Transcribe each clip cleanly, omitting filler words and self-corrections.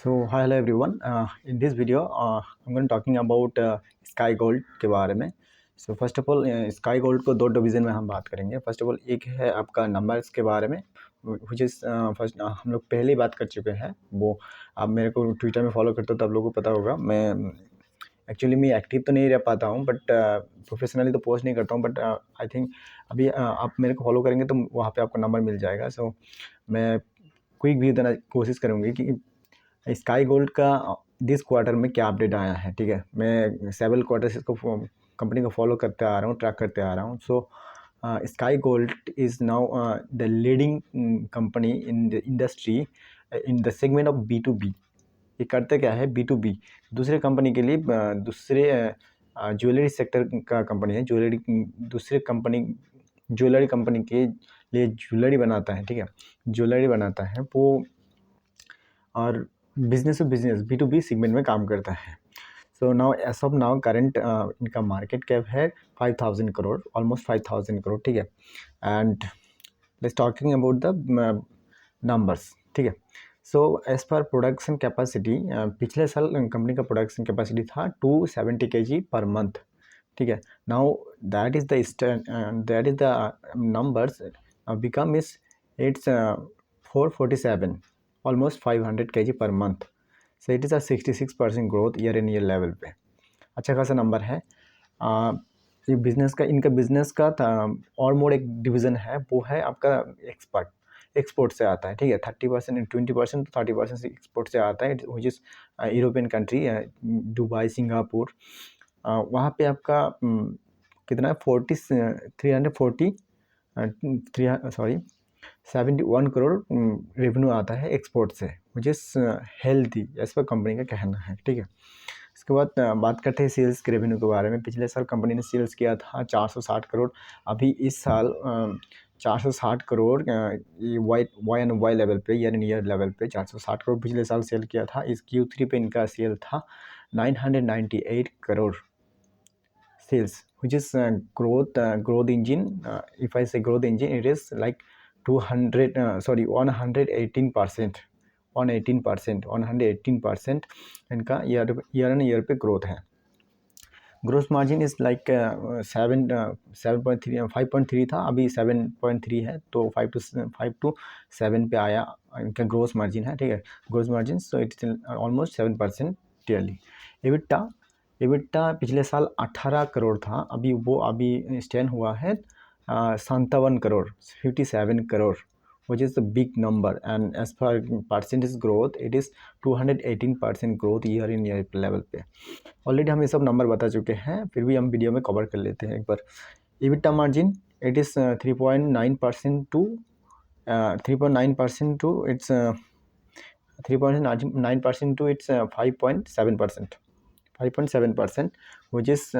Hello everyone. In this video, I'm going to talking about Sky Gold के बारे में. So first of all, Sky Gold को दो division में हम बात करेंगे. First of all, एक है आपका नंबर्स के बारे में, which is first हम लोग पहले ही बात कर चुके हैं. वो आप मेरे को ट्विटर में फॉलो करते हो तो आप लोगों को पता होगा. मैं एक्चुअली मैं एक्टिव तो नहीं रह पाता हूँ, बट प्रोफेशनली तो पोस्ट नहीं करता हूँ, बट आई थिंक अभी आप मेरे को फॉलो करेंगे तो वहाँ पे आपको नंबर मिल जाएगा. सो मैं क्विक व्यू देना कोशिश करूँगी कि स्काई गोल्ड का दिस क्वार्टर में क्या अपडेट आया है. ठीक है, मैं सेवरल क्वार्टर से इसको कंपनी को फॉलो करते आ रहा हूँ, ट्रैक करते आ रहा हूँ. So Sky Gold is now the leading company in the industry in the segment of B2B. ये करते क्या है, B2B दूसरे कंपनी के लिए, दूसरे ज्वेलरी सेक्टर का कंपनी है. दूसरे कंपनी ज्वेलरी कंपनी के लिए ज्वेलरी बनाता है. ठीक है, ज्वेलरी बनाता है वो, और business to business B2B segment में काम करता है. So now as of now current इनका मार्केट कैप है 5,000 करोड़, ऑलमोस्ट 5,000 करोड़. ठीक है, and let's talking about the numbers. ठीक है, so as per production capacity, पिछले साल कंपनी का प्रोडक्शन कैपेसिटी था 270 kg पर मंथ. ठीक है, now that is the numbers become is it's 447, almost 500 kg per month. So it is a 66% growth year in year level पे. अच्छा खासा number है. ये बिज़नेस का, इनका बिज़नेस का और मोर एक डिवीज़न है, वो है आपका एक्सपोर्ट से आता है. ठीक है, 30% 20% तो 30% एक्सपोर्ट से आता है, which is European country, Dubai, Singapore. वहाँ पे आपका कितना 71 करोड़ रेवेन्यू आता है एक्सपोर्ट से, which is healthy as per company का कहना है. ठीक है, इसके बाद बात करते हैं सेल्स के रेवेन्यू के बारे में. पिछले साल कंपनी ने सेल्स किया था 460 करोड़. अभी इस साल 460 crore Y N Y level पे, ईयर इन ईयर लेवल पे 460 करोड़ पिछले साल सेल किया था. इस Q3 पे इनका सेल था 998 crore sales, which is growth engine. If I say growth engine, it is like 118%. 118% इनका ईयर एन ईयर पे ग्रोथ है. ग्रोस मार्जिन इज़ लाइक 5.3 था, अभी 7.3 है, तो 5 to 7 पे आया इनका ग्रोस मार्जिन है. ठीक है, gross margin, so it's almost 7% yearly. EBITDA पिछले साल 18 करोड़ था, अभी स्टैंड हुआ है 57 crore, 57 crore, which is a big number. And as per percentage growth, it is 218% growth year in year level पे. ऑलरेडी हम ये सब नंबर बता चुके हैं, फिर भी हम वीडियो में कवर कर लेते हैं एक बार. EBITDA margin, it is 3.9% to 3.9% to it's 3.9% to it's 5.7%, which is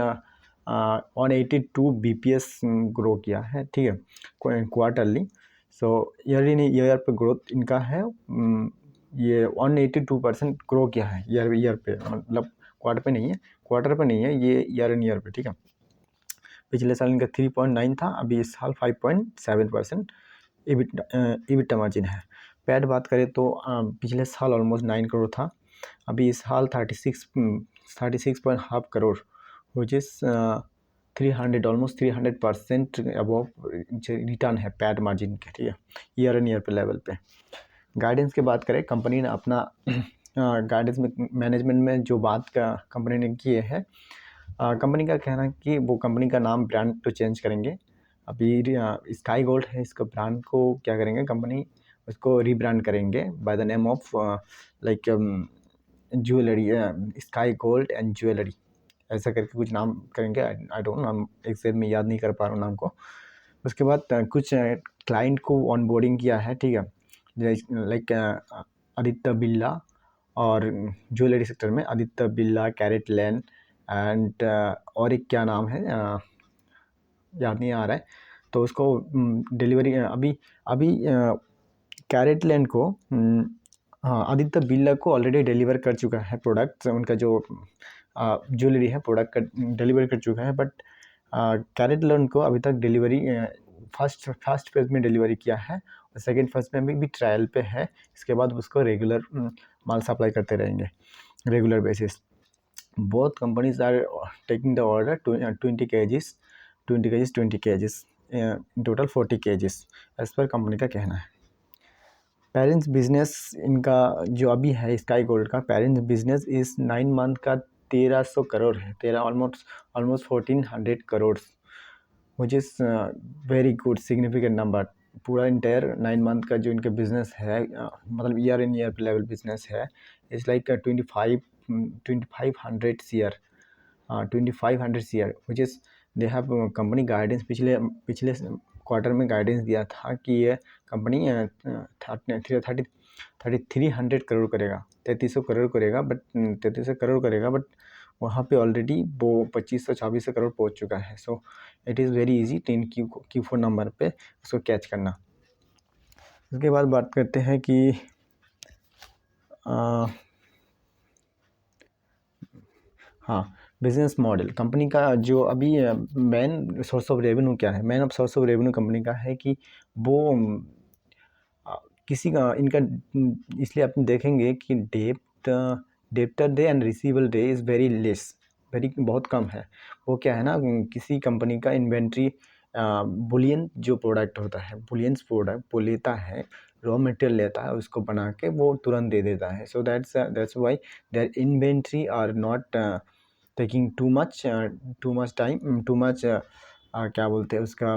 182 BPS grow किया है. ठीक है, quarterly. So year in year पे ग्रोथ इनका है, ये 182% ग्रो किया है ईयर पे, मतलब क्वार्टर पे नहीं है, ये ईयर इन ईयर पे. ठीक है, पिछले साल इनका 3.9 था, अभी इस साल 5.7% EBITDA मार्जिन है. पैट बात करें तो पिछले साल ऑलमोस्ट 9 करोड़ था, अभी इस साल 36.5 crore, which is 300% above return है पैट मार्जिन के. ठीक है, ईयर एन ईयर पे लेवल पे. गाइडेंस की बात करें, कंपनी ने अपना गाइडेंस में, मैनेजमेंट में जो बात का कंपनी ने किए है, कंपनी का कहना है कि वो कंपनी का नाम, ब्रांड तो चेंज करेंगे. अभी स्काई गोल्ड है, इसको ब्रांड को क्या करेंगे, कंपनी उसको रीब्रांड करेंगे by the name of like jewellery, sky gold and jewellery, ऐसा करके कुछ नाम करेंगे. आई डोंट नो, एग्जैक्ट में याद नहीं कर पा रहा हूँ नाम को. उसके बाद कुछ क्लाइंट को ऑनबोर्डिंग किया है. ठीक है, लाइक आदित्य बिरला, और ज्वेलरी सेक्टर में आदित्य बिरला, CaratLane एंड और एक क्या नाम है, याद नहीं आ रहा है. तो उसको डिलीवरी अभी CaratLane को, हाँ, आदित्य बिरला को ऑलरेडी डिलीवर कर चुका है प्रोडक्ट. उनका जो ज्वेलरी है प्रोडक्ट का डिलीवर कर चुका है, बट CaratLane को अभी तक डिलीवरी फर्स्ट फेज में डिलीवरी किया है. सेकेंड फेज में भी ट्रायल पे है, इसके बाद उसको रेगुलर माल सप्लाई करते रहेंगे regular basis. Both companies are taking the order 20 kgs in total 40 kgs as per company का कहना है। पेरेंट्स बिजनेस इनका जो अभी है स्काई गोल्ड का पेरेंट्स बिजनेस इस 9 मंथ का 1300 करोड़ है, almost 1400 crore, which is very good significant number. पूरा इंटायर 9 मंथ का जो इनका बिजनेस है मतलब year in year level business है, it's like 2500 CR 2500 CR, which is they have company guidance पिछले क्वार्टर में गाइडेंस दिया था कि ये कंपनी 3300 करोड़ करेगा, 3300 करोड़ करेगा, बट 3300 करोड़ करेगा, बट वहाँ पे ऑलरेडी वो 2500-2600 करोड़ पहुँच चुका है। So it is very easy in Q4 number पे उसको कैच करना। उसके बाद बात करते हैं कि हाँ, बिजनेस मॉडल कंपनी का जो अभी मेन सोर्स ऑफ रेवेन्यू क्या है, main of source of revenue company का है कि वो किसी का इनका इसलिए आप देखेंगे कि debtor day and receivable day is very less, बहुत कम है। वो क्या है ना, किसी कंपनी का इन्वेंट्री बुलियन जो प्रोडक्ट होता है, बुलियंस प्रोडक्ट वो लेता है, रॉ मटेरियल लेता है, उसको बना के वो तुरंत दे देता है। So that's why their inventory are not taking too much time, क्या बोलते हैं उसका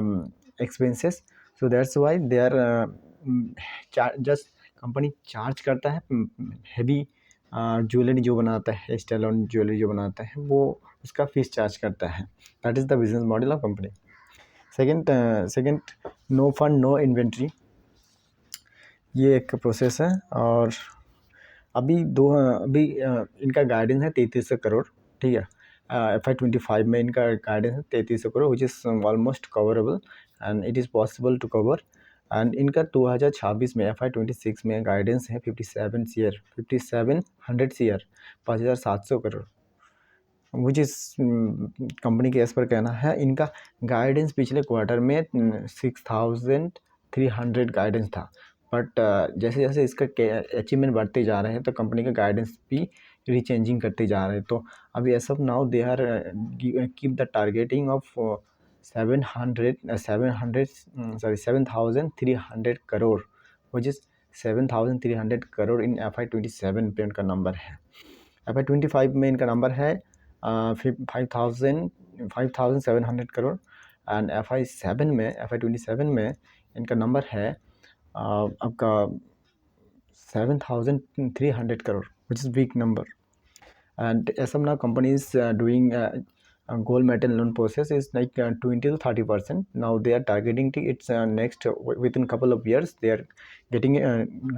expenses. So that's why they are just company charge करता है हैवी ज्वेलरी जो बनाता है, स्टैंडअलोन ज्वेलरी जो बनाता है, वो उसका फीस चार्ज करता है। That is the business model of company. Second no fund no inventory, ये एक प्रोसेस है। और अभी इनका गाइडेंस है 3300 करोड़, ठीक है। FY25 में इनका गाइडेंस है 3300 crore, which is almost coverable and it is possible to cover. And इनका 2026 में FY26 में गाइडेंस है 5700 CR 5700 crore, which is company के एस पर कहना है। इनका गाइडेंस पिछले क्वार्टर में 6300 गाइडेंस था, बट जैसे जैसे इसका अचीवमेंट बढ़ते जा रहे हैं तो कंपनी का गाइडेंस भी रीचेंजिंग करते जा रहे हैं। तो अभी as of now they are keep the targeting of 7,300 crore, which is 7,300 crore in FY27 पे उनका नंबर है। FY25 में इनका नंबर है 5,700 करोड़ एंड FY27 में इनका नंबर है आपका 7,300 crore, which is big number. And S of नाउ company is doing gold medal loan process is like 20 to 30%. Now they are targeting to its next within couple of years they are getting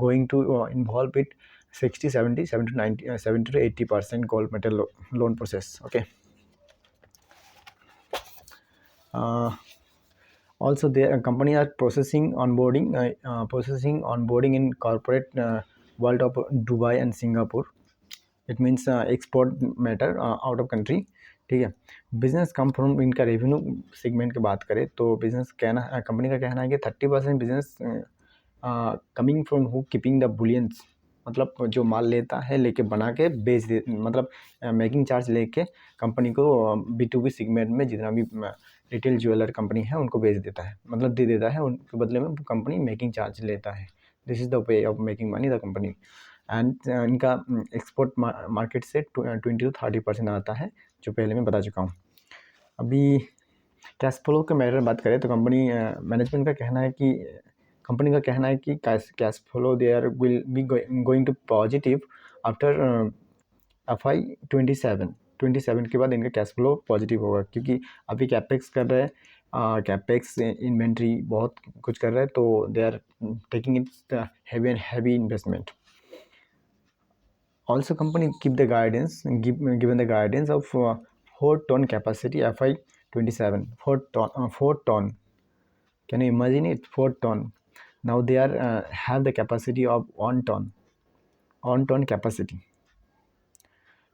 going to involve it 60, 70 to 90 70 to 80% gold medal loan process. Okay. Also their company are processing onboarding in corporate world of Dubai and Singapore. It means export matter out of country, ठीक है। Business come from इनका revenue segment की बात करें तो business कहना company का कहना है कि 30% business coming from who keeping the bullions, मतलब जो माल लेता है लेके बना के बेच दे, मतलब मेकिंग चार्ज लेके कंपनी को B2B सेगमेंट में जितना भी रिटेल ज्वेलर कंपनी है उनको बेच देता है, मतलब दे देता है, उनके बदले में कंपनी मेकिंग चार्ज लेता है। This is the way of making money the company. And इनका एक्सपोर्ट मार्केट से 20 to 30% आता है, जो पहले मैं बता चुका हूँ। अभी कैश फ्लो के मैटर बात करें तो कंपनी मैनेजमेंट का कहना है कि cash flow they are will be going to positive after FY27 के बाद इनका कैश फ्लो पॉजिटिव होगा, क्योंकि अभी कैपेक्स कर रहे हैं, कैपेक्स इन्वेंट्री बहुत कुछ कर रहे हैं, तो they are taking it heavy investment. Also company given the guidance of 4 ton capacity FY27, 4 ton. Can you imagine it? 4 ton. Now they are have the capacity of 1 ton capacity.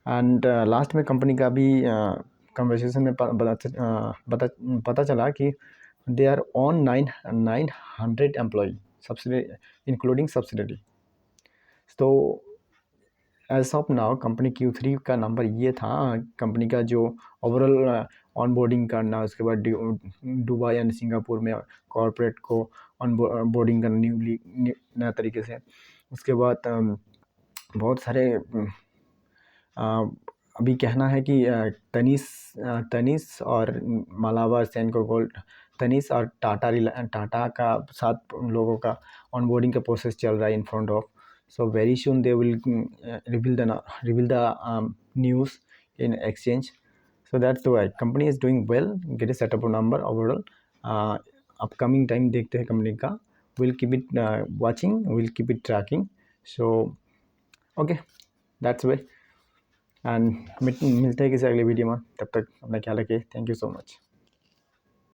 And last में company का भी conversation में पता चला कि they are on 900 employee, subsidiary, including subsidiary. तो एज of नाउ कंपनी Q3 का नंबर ये था, कंपनी का जो ओवरऑल ऑन बोर्डिंग करना, उसके बाद दुबई एंड सिंगापुर में कॉरपोरेट को ऑन बोर्डिंग करना नया तरीके से। उसके बाद बहुत सारे अभी कहना है कि तनिष और मालाबार सेनको गोल्ड, तनिष और टाटा का 7 लोगों का ऑन बोर्डिंग का प्रोसेस चल रहा है in front of. So very soon they will reveal the news in exchange. So that's why company is doing well, get a set up number overall. Upcoming time देखते हैं company का, we'll keep it watching, we'll keep it tracking. So okay, that's way. And मिलते हैं किसी अगले video में, तब तक अपना ख्याल रखिए. Thank you so much.